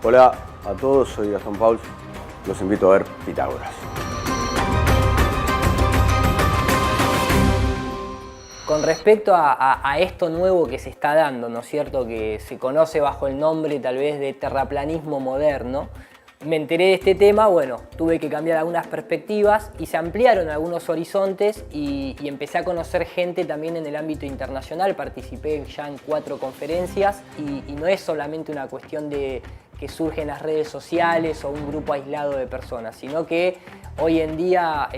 Hola a todos, soy Gastón Pauls. Los invito a ver Pitágoras. Con respecto a esto nuevo que se está dando, ¿no es cierto?, que se conoce bajo el nombre tal vez de terraplanismo moderno, me enteré de este tema, bueno, tuve que cambiar algunas perspectivas y se ampliaron algunos horizontes y empecé a conocer gente también en el ámbito internacional. Participé ya en 4 conferencias y no es solamente una cuestión de que surge en las redes sociales o un grupo aislado de personas, sino que hoy en día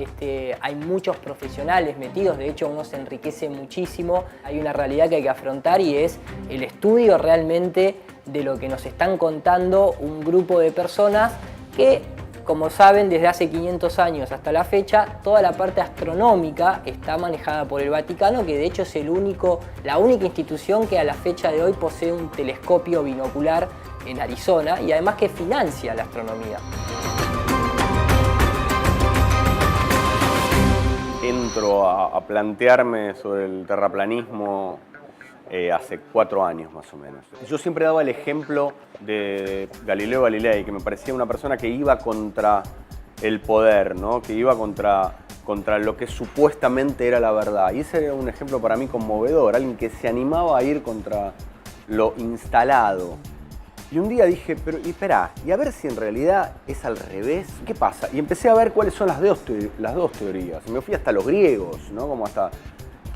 hay muchos profesionales metidos, de hecho uno se enriquece muchísimo. Hay una realidad que hay que afrontar y es el estudio realmente de lo que nos están contando un grupo de personas que, como saben, desde hace 500 años hasta la fecha, toda la parte astronómica está manejada por el Vaticano, que de hecho es la única institución que a la fecha de hoy posee un telescopio binocular en Arizona y además que financia la astronomía. Entro a plantearme sobre el terraplanismo hace 4 años más o menos. Yo siempre daba el ejemplo de Galileo Galilei, que me parecía una persona que iba contra el poder, ¿no? Que iba contra lo que supuestamente era la verdad. Y ese era un ejemplo para mí conmovedor, alguien que se animaba a ir contra lo instalado. Y un día dije, pero espera, y a ver si en realidad es al revés, ¿qué pasa? Y empecé a ver cuáles son las dos teorías. Y me fui hasta los griegos, ¿no? Como hasta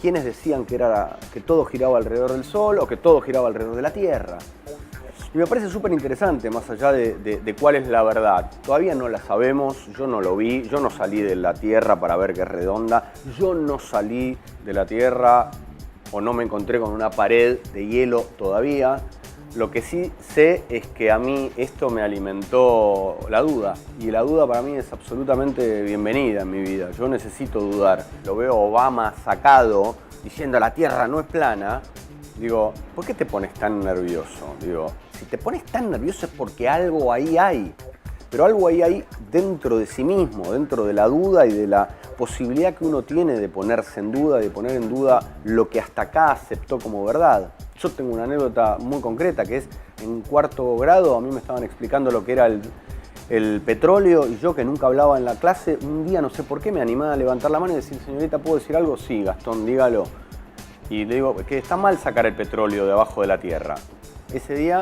quienes decían que todo giraba alrededor del Sol o que todo giraba alrededor de la Tierra. Y me parece súper interesante, más allá de cuál es la verdad. Todavía no la sabemos, yo no lo vi, yo no salí de la Tierra para ver que es redonda, yo no salí de la Tierra o no me encontré con una pared de hielo todavía. Lo que sí sé es que a mí esto me alimentó la duda, y la duda para mí es absolutamente bienvenida en mi vida. Yo necesito dudar. Lo veo Obama sacado diciendo la Tierra no es plana. Digo, ¿por qué te pones tan nervioso? Digo, si te pones tan nervioso es porque algo ahí hay. Pero algo ahí hay dentro de sí mismo, dentro de la duda y de la posibilidad que uno tiene de ponerse en duda, de poner en duda lo que hasta acá aceptó como verdad. Yo tengo una anécdota muy concreta, que es en 4º grado a mí me estaban explicando lo que era el petróleo, y yo, que nunca hablaba en la clase, un día no sé por qué me animé a levantar la mano y decir, señorita, ¿puedo decir algo? Sí, Gastón, dígalo. Y le digo que está mal sacar el petróleo de abajo de la tierra. Ese día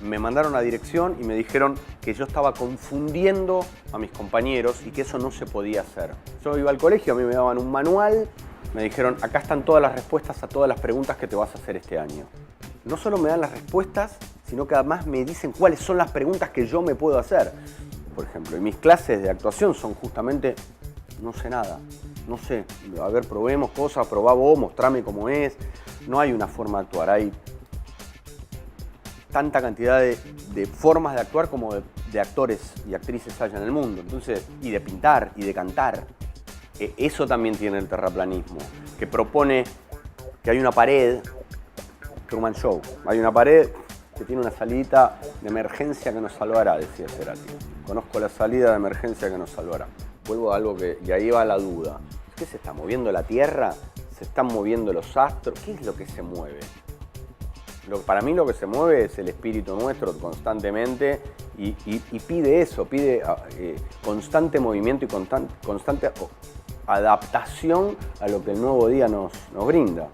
me mandaron a dirección y me dijeron que yo estaba confundiendo a mis compañeros y que eso no se podía hacer. Yo iba al colegio, a mí me daban un manual, me dijeron, acá están todas las respuestas a todas las preguntas que te vas a hacer este año. No solo me dan las respuestas, sino que además me dicen cuáles son las preguntas que yo me puedo hacer. Por ejemplo, y mis clases de actuación son justamente, no sé nada, no sé, a ver, probemos cosas, probá vos, mostrame cómo es. No hay una forma de actuar, hay tanta cantidad de formas de actuar como de actores y actrices hay en el mundo. Entonces, y de pintar y de cantar. Eso también tiene el terraplanismo, que propone que hay una pared, Truman Show, hay una pared que tiene una salida de emergencia que nos salvará, decía Cerati. Conozco la salida de emergencia que nos salvará. Vuelvo a algo y ahí va la duda. ¿Qué se está moviendo la Tierra? ¿Se están moviendo los astros? ¿Qué es lo que se mueve? Para mí lo que se mueve es el espíritu nuestro constantemente y pide eso, pide constante movimiento y constante adaptación a lo que el nuevo día nos brinda.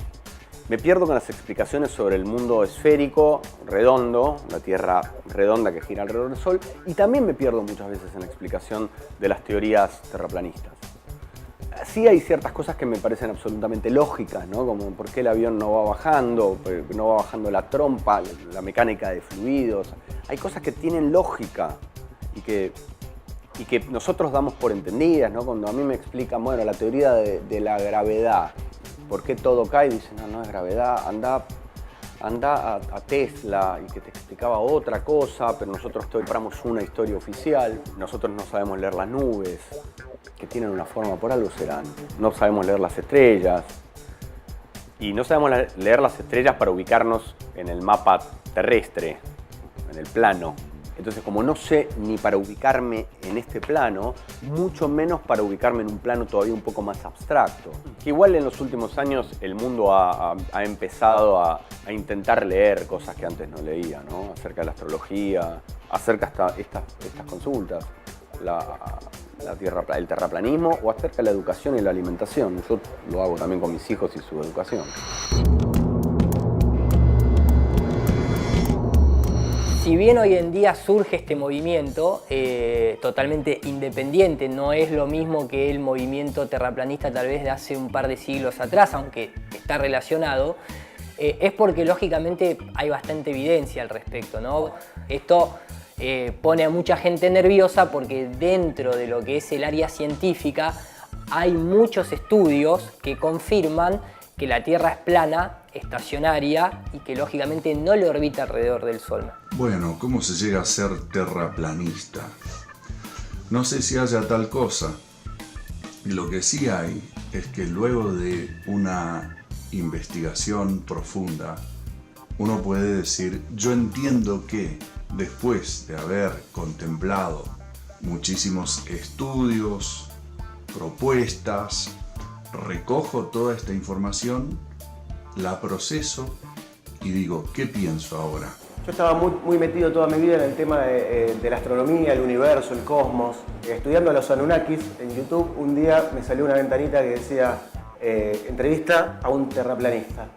Me pierdo con las explicaciones sobre el mundo esférico, redondo, la Tierra redonda que gira alrededor del Sol, y también me pierdo muchas veces en la explicación de las teorías terraplanistas. Sí hay ciertas cosas que me parecen absolutamente lógicas, ¿no? Como por qué el avión no va bajando la trompa, la mecánica de fluidos. Hay cosas que tienen lógica y que nosotros damos por entendidas, ¿no? Cuando a mí me explican, bueno, la teoría de la gravedad, ¿por qué todo cae? Dicen, no es gravedad, anda a Tesla, y que te explicaba otra cosa, pero nosotros compramos una historia oficial. Nosotros no sabemos leer las nubes, que tienen una forma, por algo serán. No sabemos leer las estrellas. Y no sabemos leer las estrellas para ubicarnos en el mapa terrestre, en el plano. Entonces, como no sé ni para ubicarme en este plano, mucho menos para ubicarme en un plano todavía un poco más abstracto. Que igual en los últimos años el mundo ha empezado a intentar leer cosas que antes no leía, ¿no? Acerca de la astrología, acerca de estas consultas, el terraplanismo o acerca de la educación y la alimentación. Yo lo hago también con mis hijos y su educación. Si bien hoy en día surge este movimiento totalmente independiente, no es lo mismo que el movimiento terraplanista tal vez de hace un par de siglos atrás, aunque está relacionado, es porque lógicamente hay bastante evidencia al respecto, ¿no? Esto pone a mucha gente nerviosa porque dentro de lo que es el área científica hay muchos estudios que confirman que la Tierra es plana, estacionaria y que lógicamente no le orbita alrededor del Sol. Bueno, ¿cómo se llega a ser terraplanista? No sé si haya tal cosa. Lo que sí hay es que luego de una investigación profunda, uno puede decir, yo entiendo que después de haber contemplado muchísimos estudios, propuestas, recojo toda esta información, la proceso y digo, ¿qué pienso ahora? Yo estaba muy metido toda mi vida en el tema de la astronomía, el universo, el cosmos. Estudiando a los Anunnakis en YouTube, un día me salió una ventanita que decía entrevista a un terraplanista.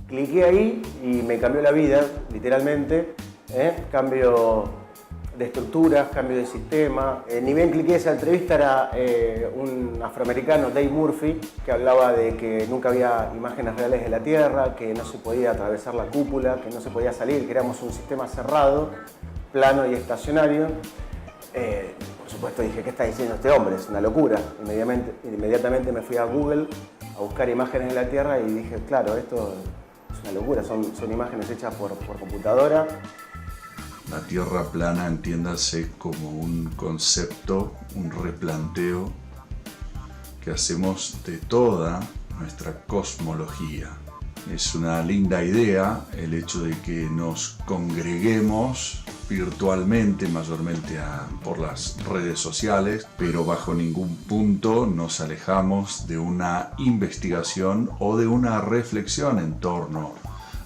Cliqué ahí y me cambió la vida, literalmente. Cambio de estructuras, cambio de sistema. Ni bien cliqué esa entrevista, era un afroamericano, Dave Murphy, que hablaba de que nunca había imágenes reales de la Tierra, que no se podía atravesar la cúpula, que no se podía salir, que éramos un sistema cerrado, plano y estacionario. Por supuesto dije, ¿qué está diciendo este hombre? Es una locura. Inmediatamente me fui a Google a buscar imágenes de la Tierra y dije, claro, esto es una locura, son imágenes hechas por computadora. La Tierra plana, entiéndase como un concepto, un replanteo que hacemos de toda nuestra cosmología. Es una linda idea el hecho de que nos congreguemos virtualmente, mayormente por las redes sociales, pero bajo ningún punto nos alejamos de una investigación o de una reflexión en torno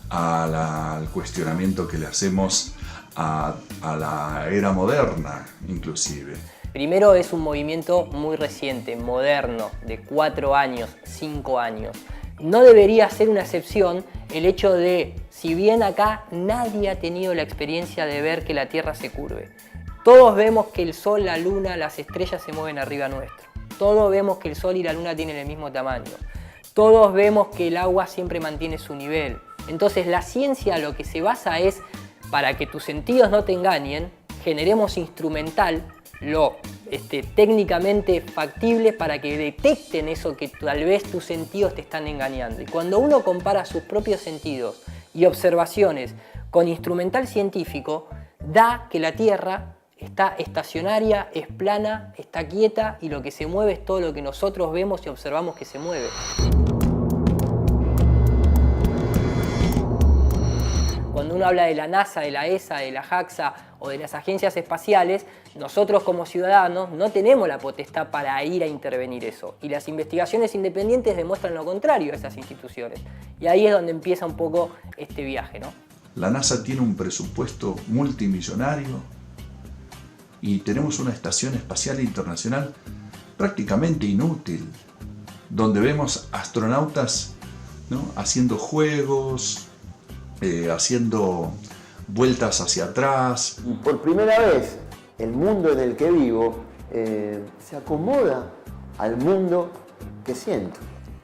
al cuestionamiento que le hacemos a la era moderna, inclusive. Primero, es un movimiento muy reciente, moderno, de 4 años, 5 años. No debería ser una excepción el hecho de, si bien acá nadie ha tenido la experiencia de ver que la Tierra se curve. Todos vemos que el Sol, la Luna, las estrellas se mueven arriba nuestro. Todos vemos que el Sol y la Luna tienen el mismo tamaño. Todos vemos que el agua siempre mantiene su nivel. Entonces la ciencia lo que se basa es, para que tus sentidos no te engañen, generemos instrumental lo técnicamente factible para que detecten eso que tal vez tus sentidos te están engañando. Y cuando uno compara sus propios sentidos y observaciones con instrumental científico, da que la Tierra está estacionaria, es plana, está quieta y lo que se mueve es todo lo que nosotros vemos y observamos que se mueve. Cuando uno habla de la NASA, de la ESA, de la JAXA o de las agencias espaciales, nosotros como ciudadanos no tenemos la potestad para ir a intervenir eso. Y las investigaciones independientes demuestran lo contrario a esas instituciones. Y ahí es donde empieza un poco este viaje, ¿no? La NASA tiene un presupuesto multimillonario y tenemos una estación espacial internacional prácticamente inútil, donde vemos astronautas, ¿no?, haciendo juegos, haciendo vueltas hacia atrás. Y por primera vez, el mundo en el que vivo se acomoda al mundo que siento.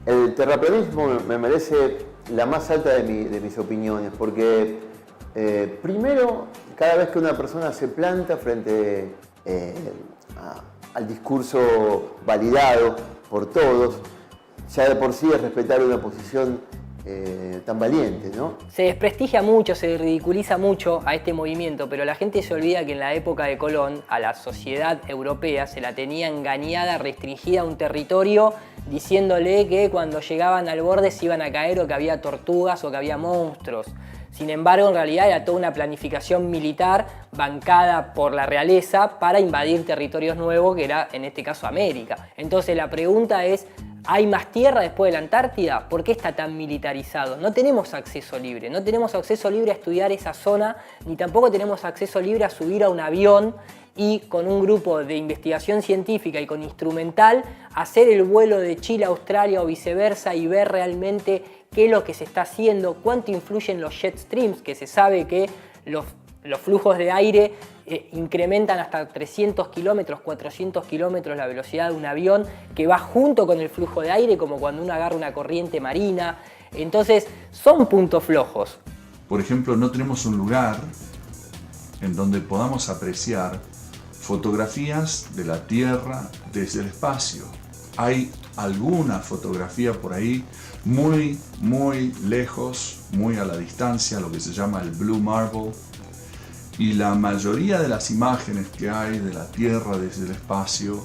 El terraplanismo me merece la más alta de mis opiniones, porque primero, cada vez que una persona se planta frente al discurso validado por todos, ya de por sí es respetar una posición tan valiente, ¿no? Se desprestigia mucho, se ridiculiza mucho a este movimiento, pero la gente se olvida que en la época de Colón a la sociedad europea se la tenía engañada, restringida a un territorio, diciéndole que cuando llegaban al borde se iban a caer o que había tortugas o que había monstruos. Sin embargo, en realidad era toda una planificación militar bancada por la realeza para invadir territorios nuevos, que era en este caso América. Entonces la pregunta es, ¿hay más tierra después de la Antártida? ¿Por qué está tan militarizado? No tenemos acceso libre, no tenemos acceso libre a estudiar esa zona, ni tampoco tenemos acceso libre a subir a un avión y con un grupo de investigación científica y con instrumental hacer el vuelo de Chile a Australia o viceversa y ver realmente qué es lo que se está haciendo, cuánto influyen los jet streams, que se sabe que los flujos de aire incrementan hasta 300 kilómetros, 400 kilómetros la velocidad de un avión que va junto con el flujo de aire, como cuando uno agarra una corriente marina. Entonces, son puntos flojos. Por ejemplo, no tenemos un lugar en donde podamos apreciar fotografías de la Tierra desde el espacio. Hay alguna fotografía por ahí muy lejos, muy a la distancia, lo que se llama el Blue Marble, y la mayoría de las imágenes que hay de la Tierra desde el espacio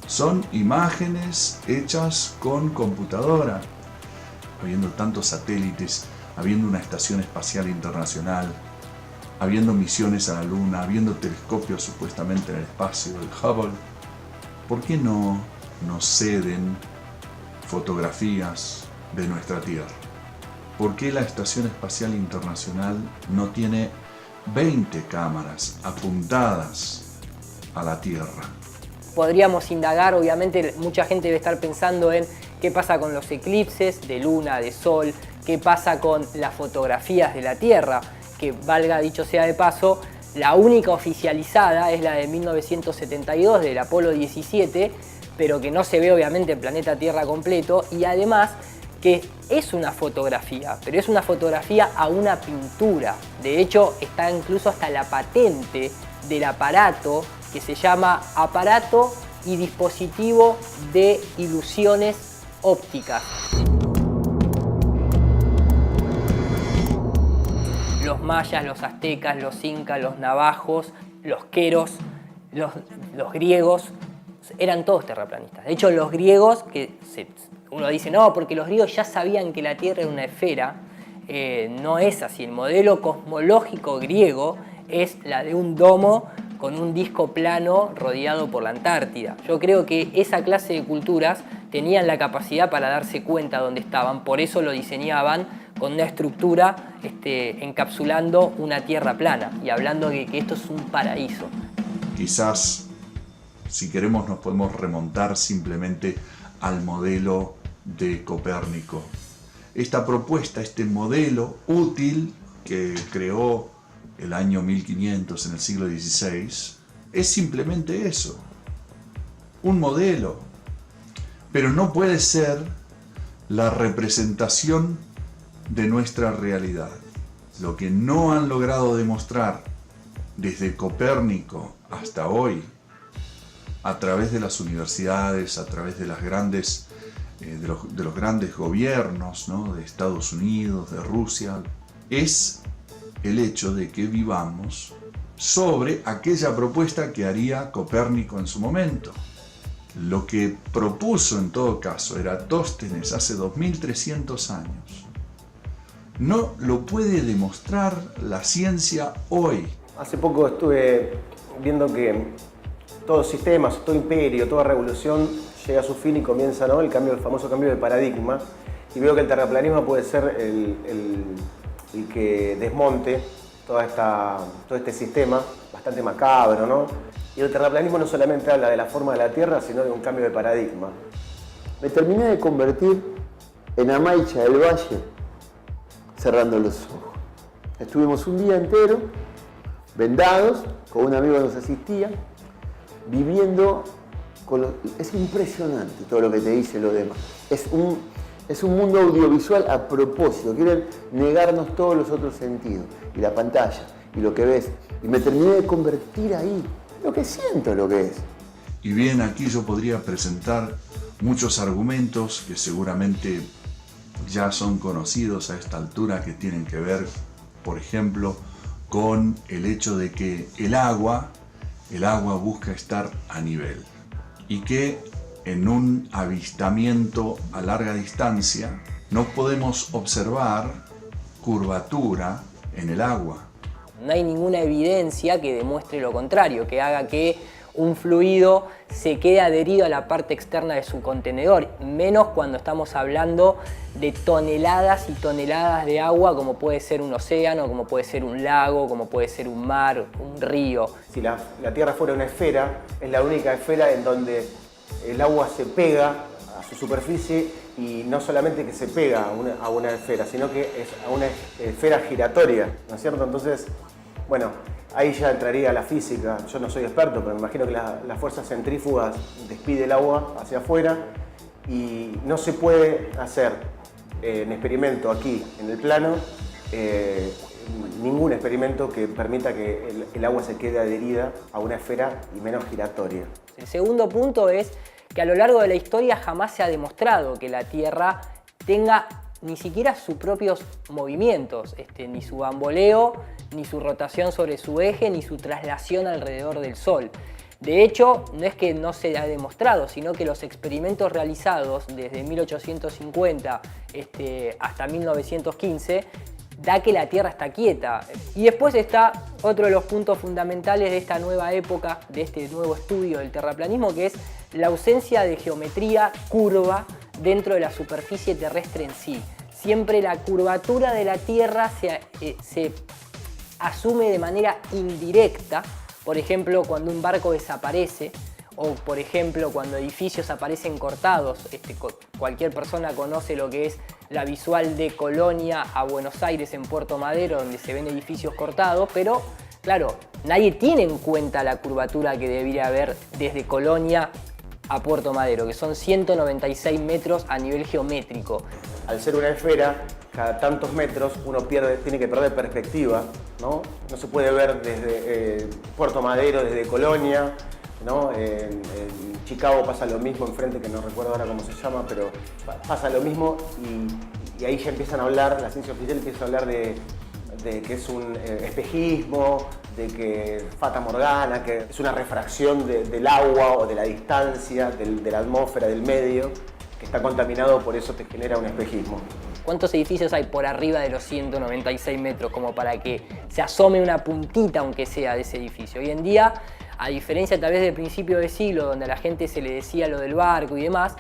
son imágenes hechas con computadora, habiendo tantos satélites, habiendo una estación espacial internacional, habiendo misiones a la Luna, habiendo telescopios supuestamente en el espacio, el Hubble. ¿Por qué no nos ceden fotografías de nuestra Tierra? ¿Por qué la Estación Espacial Internacional no tiene 20 cámaras apuntadas a la Tierra? Podríamos indagar, obviamente mucha gente debe estar pensando en qué pasa con los eclipses de luna, de sol, qué pasa con las fotografías de la Tierra, que valga dicho sea de paso, la única oficializada es la de 1972 del Apolo 17, pero que no se ve obviamente el planeta Tierra completo, y además que es una fotografía, pero es una fotografía a una pintura. De hecho, está incluso hasta la patente del aparato que se llama Aparato y Dispositivo de Ilusiones Ópticas. Los mayas, los aztecas, los incas, los navajos, los queros, los griegos, eran todos terraplanistas. De hecho, los griegos, uno dice, no, porque los griegos ya sabían que la Tierra era una esfera, no es así. El modelo cosmológico griego es la de un domo con un disco plano rodeado por la Antártida. Yo creo que esa clase de culturas tenían la capacidad para darse cuenta de dónde estaban, por eso lo diseñaban con una estructura encapsulando una Tierra plana y hablando de que esto es un paraíso. Quizás, si queremos, nos podemos remontar simplemente al modelo de Copérnico. Esta propuesta, este modelo útil que creó el año 1500 en el siglo XVI, es simplemente eso, un modelo, pero no puede ser la representación de nuestra realidad. Lo que no han logrado demostrar desde Copérnico hasta hoy, a través de las universidades, a través de las grandes, de los grandes gobiernos, ¿no?, de Estados Unidos, de Rusia, es el hecho de que vivamos sobre aquella propuesta que haría Copérnico en su momento. Lo que propuso en todo caso Eratóstenes hace 2300 años. No lo puede demostrar la ciencia hoy. Hace poco estuve viendo que todo sistema, todo imperio, toda revolución llega a su fin y comienza, ¿no?, el famoso cambio de paradigma. Y veo que el terraplanismo puede ser el que desmonte todo este sistema bastante macabro, ¿no? Y el terraplanismo no solamente habla de la forma de la Tierra, sino de un cambio de paradigma. Me terminé de convertir en Amaicha del Valle cerrando los ojos. Estuvimos un día entero vendados, con un amigo que nos asistía, viviendo es impresionante todo lo que te dice lo demás. Es un mundo audiovisual a propósito, quieren negarnos todos los otros sentidos, y la pantalla, y lo que ves, y me terminé de convertir ahí, lo que siento lo que es. Y bien, aquí yo podría presentar muchos argumentos que seguramente ya son conocidos a esta altura, que tienen que ver, por ejemplo, con el hecho de que el agua busca estar a nivel, y que en un avistamiento a larga distancia no podemos observar curvatura en el agua. No hay ninguna evidencia que demuestre lo contrario, que haga que un fluido se quede adherido a la parte externa de su contenedor, menos cuando estamos hablando de toneladas y toneladas de agua, como puede ser un océano, como puede ser un lago, como puede ser un mar, un río. Si la Tierra fuera una esfera, es la única esfera en donde el agua se pega a su superficie, y no solamente que se pega a una esfera, sino que es a una esfera giratoria, ¿no es cierto? Entonces, bueno, ahí ya entraría la física. Yo no soy experto, pero me imagino que las fuerzas centrífugas despide el agua hacia afuera, y no se puede hacer en experimento aquí en el plano ningún experimento que permita que el agua se quede adherida a una esfera y menos giratoria. El segundo punto es que a lo largo de la historia jamás se ha demostrado que la Tierra tenga ni siquiera sus propios movimientos, ni su bamboleo, ni su rotación sobre su eje, ni su traslación alrededor del Sol. De hecho, no es que no se ha demostrado, sino que los experimentos realizados desde 1850 hasta 1915 da que la Tierra está quieta. Y después está otro de los puntos fundamentales de esta nueva época, de este nuevo estudio del terraplanismo, que es la ausencia de geometría curva dentro de la superficie terrestre en sí. Siempre la curvatura de la Tierra se asume de manera indirecta, por ejemplo, cuando un barco desaparece, o por ejemplo cuando edificios aparecen cortados. Cualquier persona conoce lo que es la visual de Colonia a Buenos Aires en Puerto Madero, donde se ven edificios cortados, pero claro, nadie tiene en cuenta la curvatura que debería haber desde Colonia a Puerto Madero, que son 196 metros a nivel geométrico. Al ser una esfera, cada tantos metros uno tiene que perder perspectiva, ¿no? No se puede ver desde Puerto Madero, desde Colonia, ¿no? En Chicago pasa lo mismo, enfrente, que no recuerdo ahora cómo se llama, pero pasa lo mismo, y ahí ya empiezan a hablar, la ciencia oficial empieza a hablar de que es un espejismo, de que Fata Morgana, que es una refracción del agua o de la distancia, de la atmósfera, del medio, que está contaminado, por eso te genera un espejismo. ¿Cuántos edificios hay por arriba de los 196 metros como para que se asome una puntita, aunque sea, de ese edificio? Hoy en día, a diferencia tal vez del principio de siglo, donde a la gente se le decía lo del barco y demás,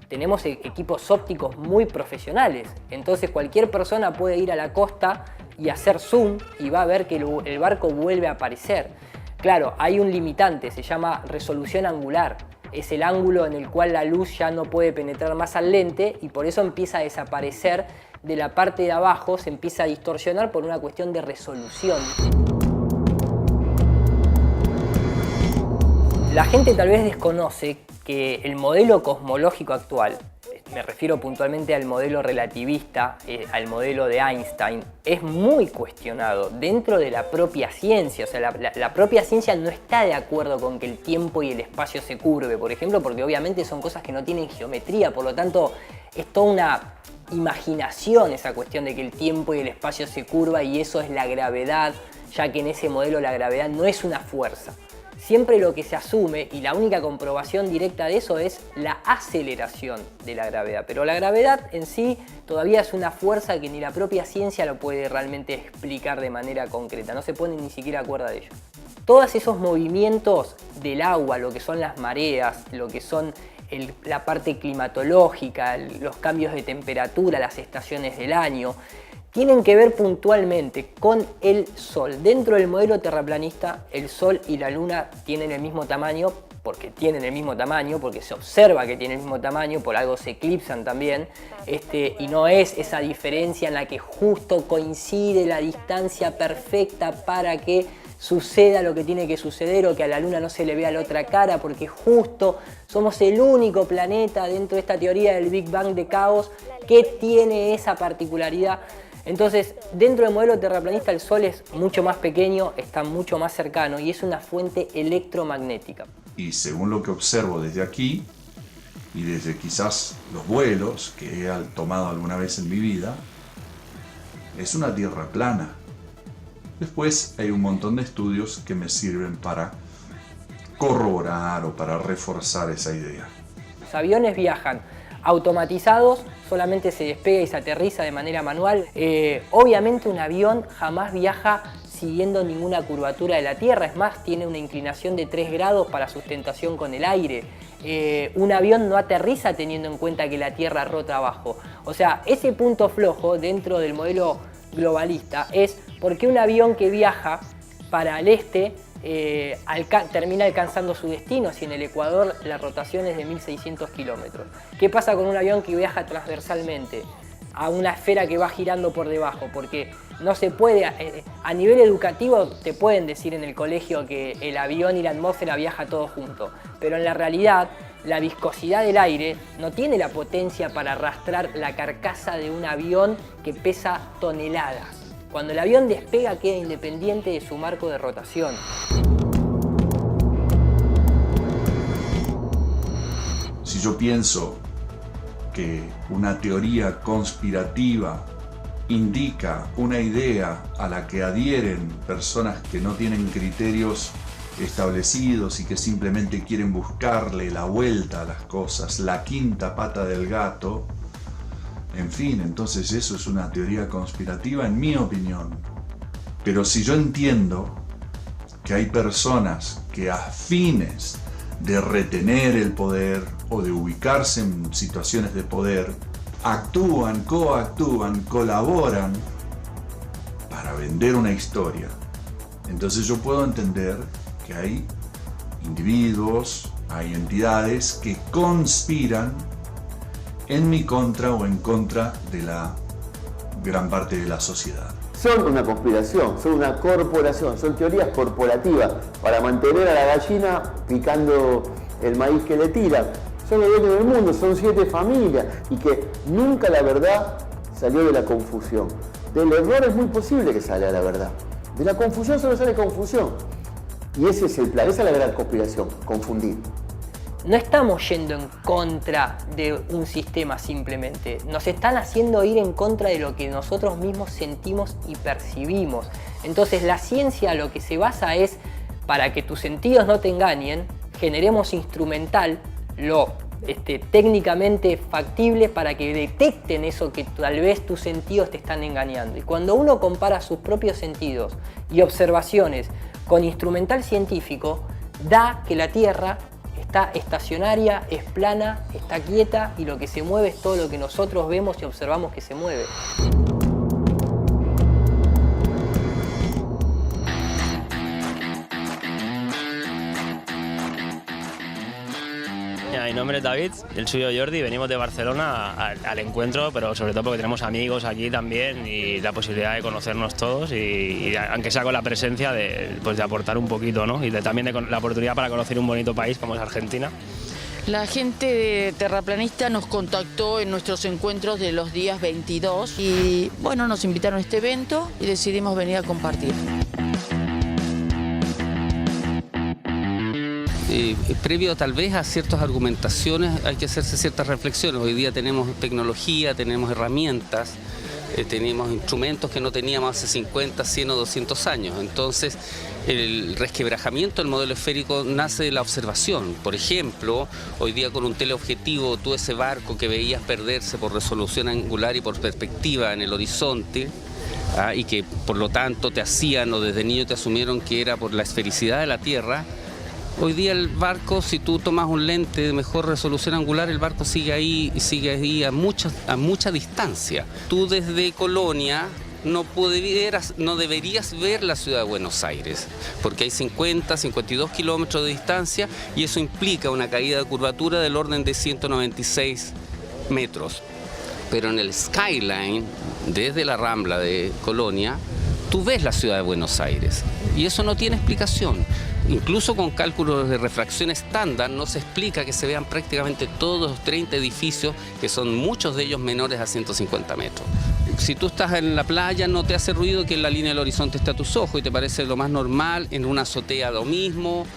tenemos equipos ópticos muy profesionales. Entonces cualquier persona puede ir a la costa y hacer zoom y va a ver que el barco vuelve a aparecer. Claro, hay un limitante, se llama resolución angular. Es el ángulo en el cual la luz ya no puede penetrar más al lente, y por eso empieza a desaparecer de la parte de abajo, se empieza a distorsionar por una cuestión de resolución. La gente tal vez desconoce que el modelo cosmológico actual, me refiero puntualmente al modelo relativista, al modelo de Einstein, es muy cuestionado dentro de la propia ciencia. O sea, la propia ciencia no está de acuerdo con que el tiempo y el espacio se curve, por ejemplo, porque obviamente son cosas que no tienen geometría, por lo tanto es toda una imaginación esa cuestión de que el tiempo y el espacio se curva, y eso es la gravedad, ya que en ese modelo la gravedad no es una fuerza. Siempre lo que se asume, y la única comprobación directa de eso, es la aceleración de la gravedad. Pero la gravedad en sí todavía es una fuerza que ni la propia ciencia lo puede realmente explicar de manera concreta. No se pone ni siquiera acuerdo de ello. Todos esos movimientos del agua, lo que son las mareas, lo que son la parte climatológica, los cambios de temperatura, las estaciones del año, tienen que ver puntualmente con el Sol. Dentro del modelo terraplanista, el Sol y la Luna tienen el mismo tamaño, porque se observa que tienen el mismo tamaño, por algo se eclipsan también, y no es esa diferencia en la que justo coincide la distancia perfecta para que suceda lo que tiene que suceder, o que a la Luna no se le vea la otra cara, porque justo somos el único planeta dentro de esta teoría del Big Bang de caos que tiene esa particularidad. Entonces, dentro del modelo terraplanista, el Sol es mucho más pequeño, está mucho más cercano y es una fuente electromagnética. Y según lo que observo desde aquí, y desde quizás los vuelos que he tomado alguna vez en mi vida, es una Tierra plana. Después hay un montón de estudios que me sirven para corroborar o para reforzar esa idea. Los aviones viajan automatizados, solamente se despega y se aterriza de manera manual. Obviamente un avión jamás viaja siguiendo ninguna curvatura de la Tierra, es más, tiene una inclinación de 3 grados para sustentación con el aire. Un avión no aterriza teniendo en cuenta que la Tierra rota abajo. O sea, ese punto flojo dentro del modelo globalista es porque un avión que viaja para el este termina alcanzando su destino, si en el Ecuador la rotación es de 1600 kilómetros. ¿Qué pasa con un avión que viaja transversalmente a una esfera que va girando por debajo? Porque no se puede, a nivel educativo te pueden decir en el colegio que el avión y la atmósfera viajan todos juntos, pero en la realidad la viscosidad del aire no tiene la potencia para arrastrar la carcasa de un avión que pesa toneladas. Cuando el avión despega queda independiente de su marco de rotación. Si yo pienso que una teoría conspirativa indica una idea a la que adhieren personas que no tienen criterios establecidos y que simplemente quieren buscarle la vuelta a las cosas, la quinta pata del gato, en fin, entonces eso es una teoría conspirativa en mi opinión. Pero si yo entiendo que hay personas que a fines de retener el poder o de ubicarse en situaciones de poder, actúan, coactúan, colaboran para vender una historia, entonces yo puedo entender que hay individuos, hay entidades que conspiran en mi contra o en contra de la gran parte de la sociedad. Son una conspiración, son una corporación, son teorías corporativas para mantener a la gallina picando el maíz que le tiran. Son los dueños del mundo, son 7 familias y que nunca la verdad salió de la confusión. Del error es muy posible que salga la verdad. De la confusión solo sale confusión. Y ese es el plan, esa es la gran conspiración, confundir. No estamos yendo en contra de un sistema simplemente, nos están haciendo ir en contra de lo que nosotros mismos sentimos y percibimos. Entonces la ciencia lo que se basa es, para que tus sentidos no te engañen, generemos instrumental lo técnicamente factible para que detecten eso que tal vez tus sentidos te están engañando. Y cuando uno compara sus propios sentidos y observaciones con instrumental científico, da que la Tierra está estacionaria, es plana, está quieta y lo que se mueve es todo lo que nosotros vemos y observamos que se mueve. Mi nombre es David, el suyo Jordi, venimos de Barcelona al encuentro, pero sobre todo porque tenemos amigos aquí también y la posibilidad de conocernos todos y aunque sea con la presencia de aportar un poquito, ¿no? Y también de la oportunidad para conocer un bonito país como es Argentina. La gente de Terraplanista nos contactó en nuestros encuentros de los días 22 y bueno, nos invitaron a este evento y decidimos venir a compartir. Previo tal vez a ciertas argumentaciones hay que hacerse ciertas reflexiones. Hoy día tenemos tecnología, tenemos herramientas, tenemos instrumentos que no teníamos hace 50, 100 o 200 años. Entonces el resquebrajamiento del modelo esférico nace de la observación. Por ejemplo, hoy día con un teleobjetivo tú ese barco que veías perderse por resolución angular y por perspectiva en el horizonte, y que por lo tanto te hacían o desde niño te asumieron que era por la esfericidad de la Tierra. Hoy día el barco, si tú tomas un lente de mejor resolución angular, el barco sigue ahí a mucha distancia. Tú desde Colonia no deberías ver la ciudad de Buenos Aires, porque hay 50, 52 kilómetros de distancia y eso implica una caída de curvatura del orden de 196 metros. Pero en el skyline, desde la Rambla de Colonia, tú ves la ciudad de Buenos Aires y eso no tiene explicación. Incluso con cálculos de refracción estándar no se explica que se vean prácticamente todos los 30 edificios, que son muchos de ellos menores a 150 metros. Si tú estás en la playa no te hace ruido que en la línea del horizonte esté a tus ojos y te parece lo más normal, en una azotea lo mismo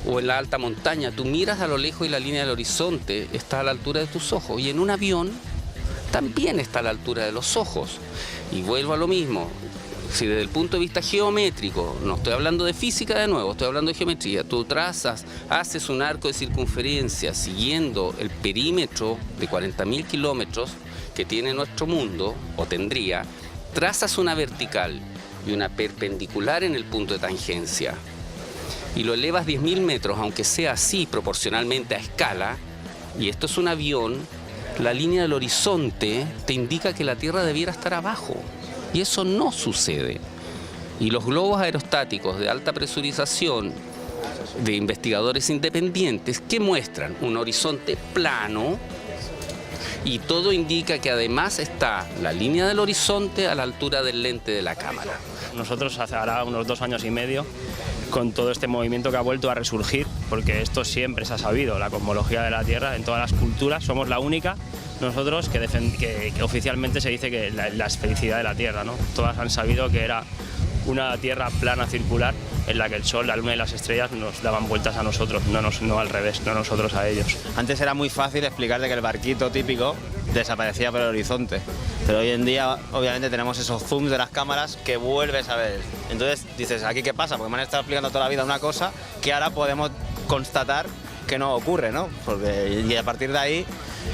o en la alta montaña. Tú miras a lo lejos y la línea del horizonte está a la altura de tus ojos y en un avión también está a la altura de los ojos. Y vuelvo a lo mismo. Si desde el punto de vista geométrico, no estoy hablando de física de nuevo, estoy hablando de geometría, tú trazas, haces un arco de circunferencia siguiendo el perímetro de 40.000 kilómetros que tiene nuestro mundo, o tendría, trazas una vertical y una perpendicular en el punto de tangencia y lo elevas 10.000 metros, aunque sea así proporcionalmente a escala, y esto es un avión, la línea del horizonte te indica que la Tierra debiera estar abajo. Y eso no sucede. Y los globos aerostáticos de alta presurización de investigadores independientes que muestran un horizonte plano y todo indica que además está la línea del horizonte a la altura del lente de la cámara. Nosotros hace ahora unos 2 años y medio, con todo este movimiento que ha vuelto a resurgir, porque esto siempre se ha sabido, la cosmología de la Tierra en todas las culturas, somos la única nosotros que oficialmente se dice que la esfericidad de la Tierra, ¿no? Todas han sabido que era una Tierra plana circular en la que el Sol, la Luna y las estrellas nos daban vueltas a nosotros, no al revés, no nosotros a ellos. Antes era muy fácil explicarte que el barquito típico desaparecía por el horizonte, pero hoy en día obviamente tenemos esos zooms de las cámaras que vuelves a ver. Entonces dices, ¿aquí qué pasa? Porque me han estado explicando toda la vida una cosa que ahora podemos constatar que no ocurre, ¿no? Y a partir de ahí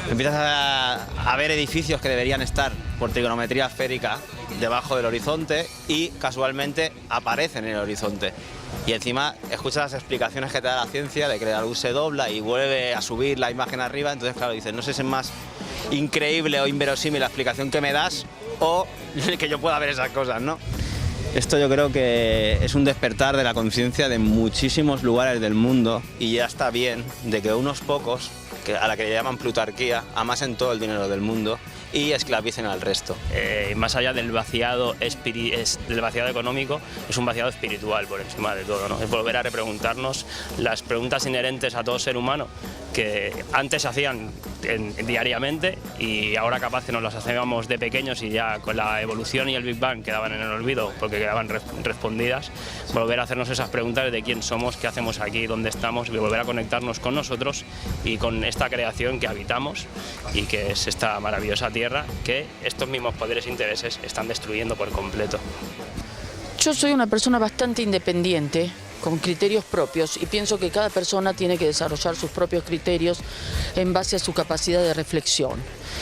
empiezas a ver edificios que deberían estar por trigonometría esférica debajo del horizonte y casualmente aparecen en el horizonte. Y encima escuchas las explicaciones que te da la ciencia de que la luz se dobla y vuelve a subir la imagen arriba, entonces claro, dices, no sé si es más increíble o inverosímil la explicación que me das o que yo pueda ver esas cosas, ¿no? Esto yo creo que es un despertar de la conciencia de muchísimos lugares del mundo y ya está bien de que unos pocos, a la que le llaman plutarquía, amasen todo el dinero del mundo y esclavicen al resto. Más allá del vaciado económico, es un vaciado espiritual por encima de todo, ¿no? Es volver a repreguntarnos las preguntas inherentes a todo ser humano que antes se hacían diariamente y ahora capaz que nos las hacíamos de pequeños y ya con la evolución y el Big Bang quedaban en el olvido porque quedaban respondidas. Volver a hacernos esas preguntas de quién somos, qué hacemos aquí, dónde estamos, y volver a conectarnos con nosotros y con esta creación que habitamos y que es esta maravillosa Tierra que estos mismos poderes e intereses están destruyendo por completo. Yo soy una persona bastante independiente, con criterios propios, y pienso que cada persona tiene que desarrollar sus propios criterios en base a su capacidad de reflexión.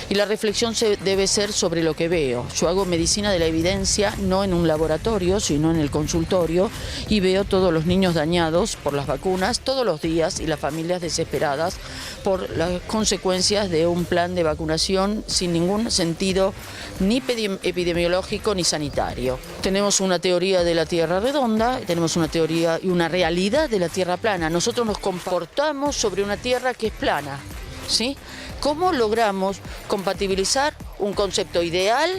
Y la reflexión debe ser sobre lo que veo. Yo hago medicina de la evidencia, no en un laboratorio, sino en el consultorio, y veo todos los niños dañados por las vacunas todos los días y las familias desesperadas por las consecuencias de un plan de vacunación sin ningún sentido ni epidemiológico ni sanitario. Tenemos una teoría de la Tierra redonda, tenemos una teoría y una realidad de la Tierra plana. Nosotros nos comportamos sobre una Tierra que es plana, ¿sí? ¿Cómo logramos compatibilizar un concepto ideal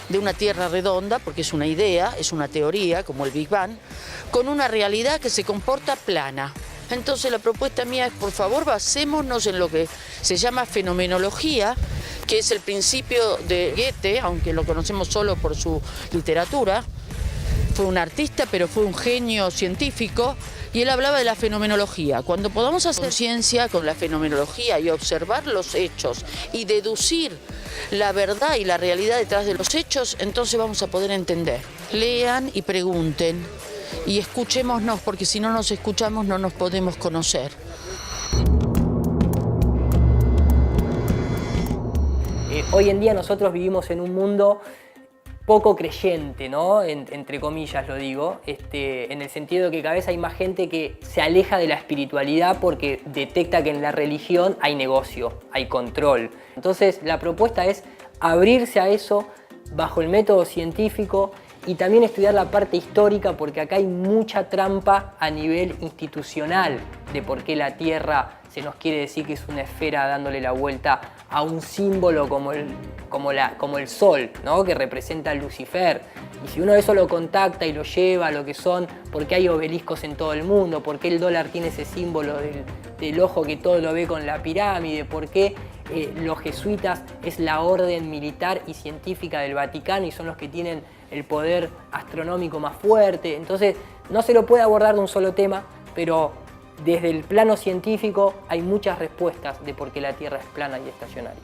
de una Tierra redonda, porque es una idea, es una teoría, como el Big Bang, con una realidad que se comporta plana? Entonces la propuesta mía es, por favor, basémonos en lo que se llama fenomenología, que es el principio de Goethe, aunque lo conocemos solo por su literatura. Fue un artista, pero fue un genio científico, y él hablaba de la fenomenología. Cuando podamos hacer ciencia con la fenomenología y observar los hechos y deducir la verdad y la realidad detrás de los hechos, entonces vamos a poder entender. Lean y pregunten y escuchémonos, porque si no nos escuchamos no nos podemos conocer. Hoy en día nosotros vivimos en un mundo poco creyente, ¿no? Entre comillas lo digo, en el sentido de que cada vez hay más gente que se aleja de la espiritualidad porque detecta que en la religión hay negocio, hay control. Entonces la propuesta es abrirse a eso bajo el método científico y también estudiar la parte histórica, porque acá hay mucha trampa a nivel institucional de por qué la Tierra se nos quiere decir que es una esfera dándole la vuelta a un símbolo como el Sol, ¿no? Que representa a Lucifer. Y si uno eso lo contacta y lo lleva a lo que son, ¿por qué hay obeliscos en todo el mundo? ¿Por qué el dólar tiene ese símbolo del ojo que todo lo ve con la pirámide? ¿Por qué los jesuitas es la orden militar y científica del Vaticano y son los que tienen el poder astronómico más fuerte? Entonces no se lo puede abordar de un solo tema, pero desde el plano científico hay muchas respuestas de por qué la Tierra es plana y estacionaria.